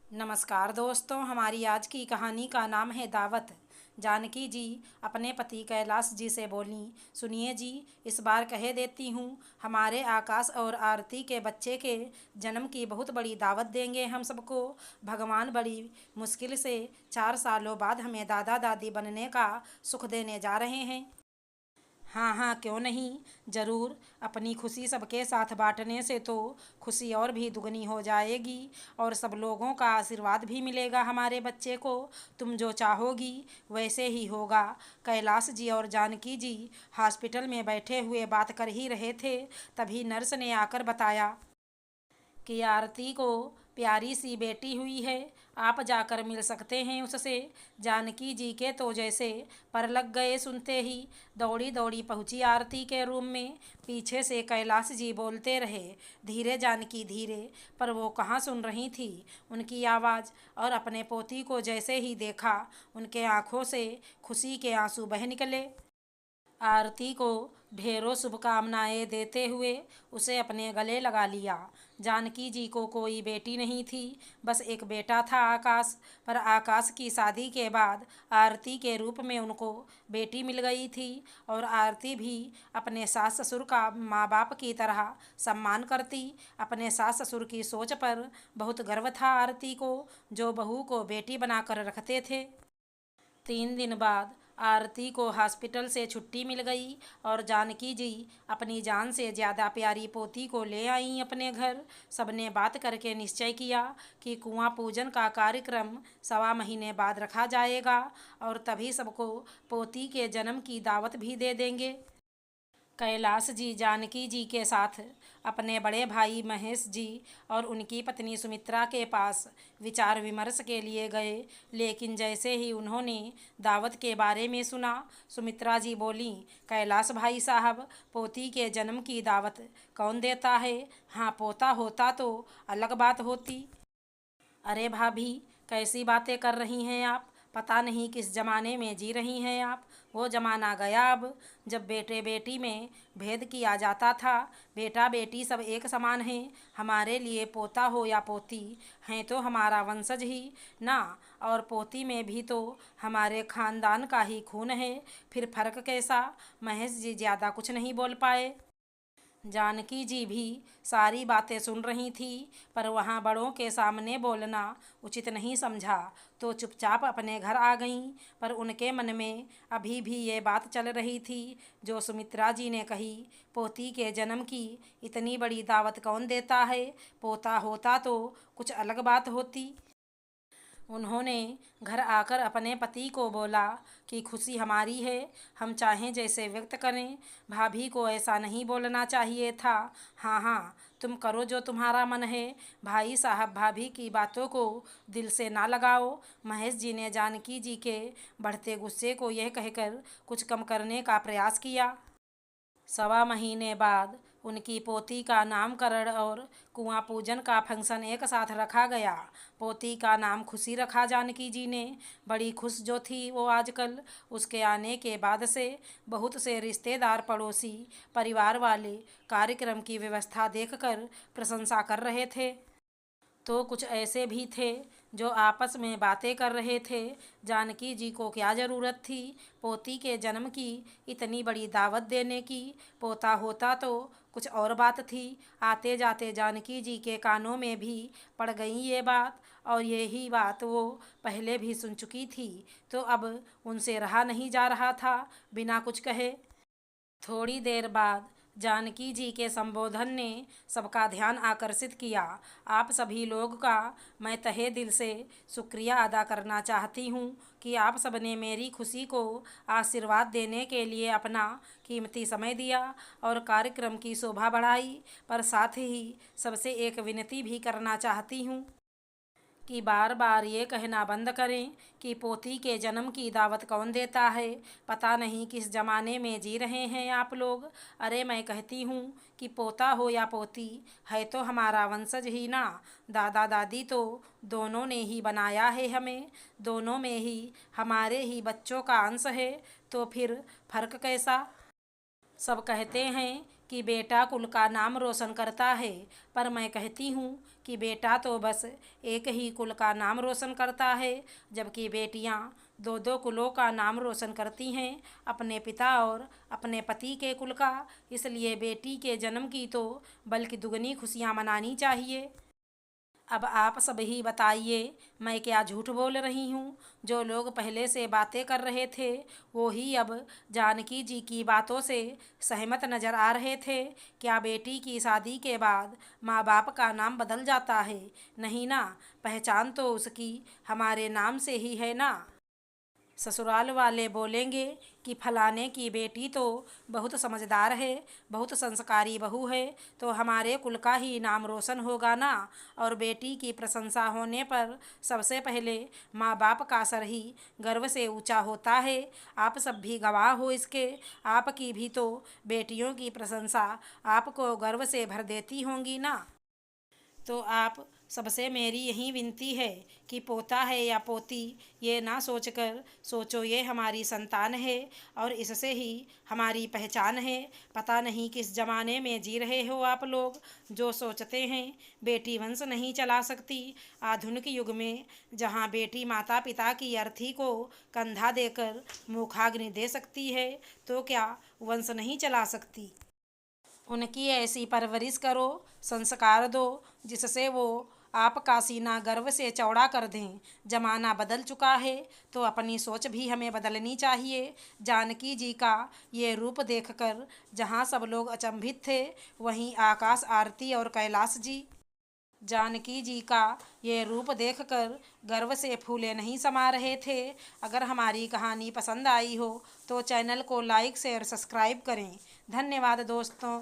नमस्कार दोस्तों, हमारी आज की कहानी का नाम है दावत। जानकी जी अपने पति कैलाश जी से बोलीं, सुनिए जी, इस बार कह देती हूँ, हमारे आकाश और आरती के बच्चे के जन्म की बहुत बड़ी दावत देंगे हम सबको। भगवान बड़ी मुश्किल से 4 सालों बाद हमें दादा दादी बनने का सुख देने जा रहे हैं। हाँ हाँ, क्यों नहीं, ज़रूर। अपनी खुशी सबके साथ बांटने से तो खुशी और भी दुगनी हो जाएगी और सब लोगों का आशीर्वाद भी मिलेगा हमारे बच्चे को। तुम जो चाहोगी वैसे ही होगा। कैलाश जी और जानकी जी हॉस्पिटल में बैठे हुए बात कर ही रहे थे, तभी नर्स ने आकर बताया कि आरती को प्यारी सी बेटी हुई है, आप जाकर मिल सकते हैं उससे। जानकी जी के तो जैसे पर लग गए, सुनते ही दौड़ी दौड़ी पहुंची आरती के रूम में। पीछे से कैलाश जी बोलते रहे, धीरे जानकी धीरे, पर वो कहाँ सुन रही थी उनकी आवाज़। और अपने पोती को जैसे ही देखा, उनके आंखों से खुशी के आंसू बह निकले। आरती को ढेरों शुभकामनाएं देते हुए उसे अपने गले लगा लिया। जानकी जी को कोई बेटी नहीं थी, बस एक बेटा था आकाश। पर आकाश की शादी के बाद आरती के रूप में उनको बेटी मिल गई थी और आरती भी अपने सास ससुर का माँ बाप की तरह सम्मान करती। अपने सास ससुर की सोच पर बहुत गर्व था आरती को, जो बहू को बेटी बनाकर रखते थे। 3 दिन बाद आरती को हॉस्पिटल से छुट्टी मिल गई और जानकी जी अपनी जान से ज़्यादा प्यारी पोती को ले आईं अपने घर। सबने बात करके निश्चय किया कि कुआं पूजन का कार्यक्रम 1.25 महीने बाद रखा जाएगा और तभी सबको पोती के जन्म की दावत भी दे देंगे। कैलाश जी जानकी जी के साथ अपने बड़े भाई महेश जी और उनकी पत्नी सुमित्रा के पास विचार विमर्श के लिए गए, लेकिन जैसे ही उन्होंने दावत के बारे में सुना, सुमित्रा जी बोलीं, कैलाश भाई साहब, पोती के जन्म की दावत कौन देता है? हाँ, पोता होता तो अलग बात होती। अरे भाभी, कैसी बातें कर रही हैं आप? पता नहीं किस ज़माने में जी रही हैं आप। वो ज़माना गया अब, जब बेटे बेटी में भेद किया जाता था। बेटा बेटी सब एक समान हैं। हमारे लिए पोता हो या पोती, हैं तो हमारा वंशज ही ना। और पोती में भी तो हमारे खानदान का ही खून है, फिर फ़र्क कैसा? महेश जी ज़्यादा कुछ नहीं बोल पाए। जानकी जी भी सारी बातें सुन रही थी, पर वहाँ बड़ों के सामने बोलना उचित नहीं समझा, तो चुपचाप अपने घर आ गईं। पर उनके मन में अभी भी ये बात चल रही थी जो सुमित्रा जी ने कही, पोती के जन्म की इतनी बड़ी दावत कौन देता है? पोता होता तो कुछ अलग बात होती। उन्होंने घर आकर अपने पति को बोला कि खुशी हमारी है, हम चाहें जैसे व्यक्त करें। भाभी को ऐसा नहीं बोलना चाहिए था। हाँ हाँ, तुम करो जो तुम्हारा मन है। भाई साहब, भाभी की बातों को दिल से ना लगाओ। महेश जी ने जानकी जी के बढ़ते गुस्से को यह कहकर कुछ कम करने का प्रयास किया। 1.25 महीने बाद उनकी पोती का नामकरण और कुआं पूजन का फंक्शन एक साथ रखा गया। पोती का नाम खुशी रखा जानकी जी ने। बड़ी खुश जो थी वो आजकल। उसके आने के बाद से बहुत से रिश्तेदार, पड़ोसी, परिवार वाले कार्यक्रम की व्यवस्था देखकर प्रशंसा कर रहे थे। तो कुछ ऐसे भी थे जो आपस में बातें कर रहे थे, जानकी जी को क्या ज़रूरत थी पोती के जन्म की इतनी बड़ी दावत देने की? पोता होता तो कुछ और बात थी। आते जाते जानकी जी के कानों में भी पड़ गई ये बात, और यही बात वो पहले भी सुन चुकी थी, तो अब उनसे रहा नहीं जा रहा था बिना कुछ कहे। थोड़ी देर बाद जानकी जी के संबोधन ने सबका ध्यान आकर्षित किया। आप सभी लोग का मैं तहे दिल से शुक्रिया अदा करना चाहती हूँ कि आप सबने मेरी खुशी को आशीर्वाद देने के लिए अपना कीमती समय दिया और कार्यक्रम की शोभा बढ़ाई। पर साथ ही सबसे एक विनती भी करना चाहती हूँ कि बार बार ये कहना बंद करें कि पोती के जन्म की दावत कौन देता है। पता नहीं किस ज़माने में जी रहे हैं आप लोग। अरे मैं कहती हूँ कि पोता हो या पोती, है तो हमारा वंशज ही ना। दादा दादी तो दोनों ने ही बनाया है हमें, दोनों में ही हमारे ही बच्चों का अंश है, तो फिर फ़र्क कैसा? सब कहते हैं कि बेटा कुल का नाम रोशन करता है, पर मैं कहती हूँ कि बेटा तो बस एक ही कुल का नाम रोशन करता है, जबकि बेटियां दो दो कुलों का नाम रोशन करती हैं, अपने पिता और अपने पति के कुल का। इसलिए बेटी के जन्म की तो बल्कि दुगनी खुशियां मनानी चाहिए। अब आप सब ही बताइए, मैं क्या झूठ बोल रही हूँ? जो लोग पहले से बातें कर रहे थे वो ही अब जानकी जी की बातों से सहमत नजर आ रहे थे। क्या बेटी की शादी के बाद माँ बाप का नाम बदल जाता है? नहीं ना, पहचान तो उसकी हमारे नाम से ही है ना। ससुराल वाले बोलेंगे कि फलाने की बेटी तो बहुत समझदार है, बहुत संस्कारी बहू है, तो हमारे कुल का ही नाम रोशन होगा ना। और बेटी की प्रशंसा होने पर सबसे पहले माँ बाप का सर ही गर्व से ऊंचा होता है। आप सब भी गवाह हो इसके। आपकी भी तो बेटियों की प्रशंसा आपको गर्व से भर देती होंगी ना। तो आप सबसे मेरी यही विनती है कि पोता है या पोती ये ना सोचकर सोचो ये हमारी संतान है और इससे ही हमारी पहचान है। पता नहीं किस ज़माने में जी रहे हो आप लोग, जो सोचते हैं बेटी वंश नहीं चला सकती। आधुनिक युग में जहाँ बेटी माता पिता की अर्थी को कंधा देकर मुखाग्नि दे सकती है, तो क्या वंश नहीं चला सकती? उनकी ऐसी परवरिश करो, संस्कार दो जिससे वो आपका सीना गर्व से चौड़ा कर दें। जमाना बदल चुका है तो अपनी सोच भी हमें बदलनी चाहिए। जानकी जी का ये रूप देखकर जहाँ सब लोग अचंभित थे, वहीं आकाश आरती और कैलाश जी जानकी जी का ये रूप देखकर गर्व से फूले नहीं समा रहे थे। अगर हमारी कहानी पसंद आई हो तो चैनल को लाइक शेयर सब्सक्राइब करें। धन्यवाद दोस्तों।